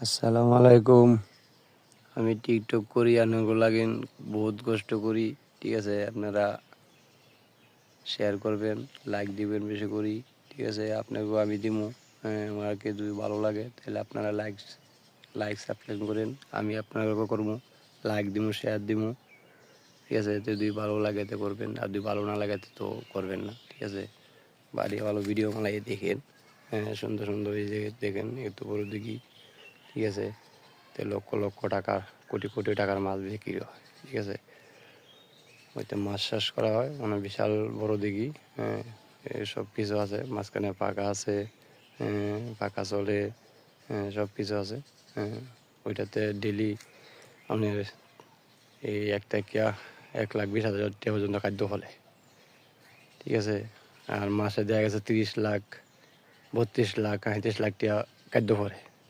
আসসালামু আলাইকুম। আমি টিকটক করি, আনন্দ লাগেন, বহুত কষ্ট করি। ঠিক আছে, আপনারা শেয়ার করবেন, লাইক দিবেন বেশি করি। ঠিক আছে, আপনাকেও আমি দিমু। আমাকে যদি ভালো লাগে তাহলে আপনারা লাইক সাবস্ক্রাইব করেন, আমি আপনাদেরকে করবো, লাইক দিমু, শেয়ার দিমু। ঠিক আছে, যদি ভালো লাগে তো করবেন, আর যদি ভালো না লাগে তো করবেন না। ঠিক আছে, বাড়ি ভালো ভিডিও বানাই দেখেন। সুন্দর সুন্দর এই যে দেখেন, একটু বড় দেখি। ঠিক আছে, তে লক্ষ লক্ষ টাকার, কোটি কোটি টাকার মাছ বিক্রি হয়। ঠিক আছে, ওইতে মাছ চাষ করা হয়, মানে বিশাল বড় দিঘি। সব কিছু আছে, মাঝখানে পাকা আছে, পাকা চলে, সব কিছু আছে। ওইটাতে ডেলি আপনার এই একটা 1,20,000 টাকা পর্যন্ত খাদ্য ফলে। ঠিক আছে, আর মাসে দেখা গেছে 30 লাখ, 32 লাখ, 35 লাখ টাকা খাদ্য ফলে।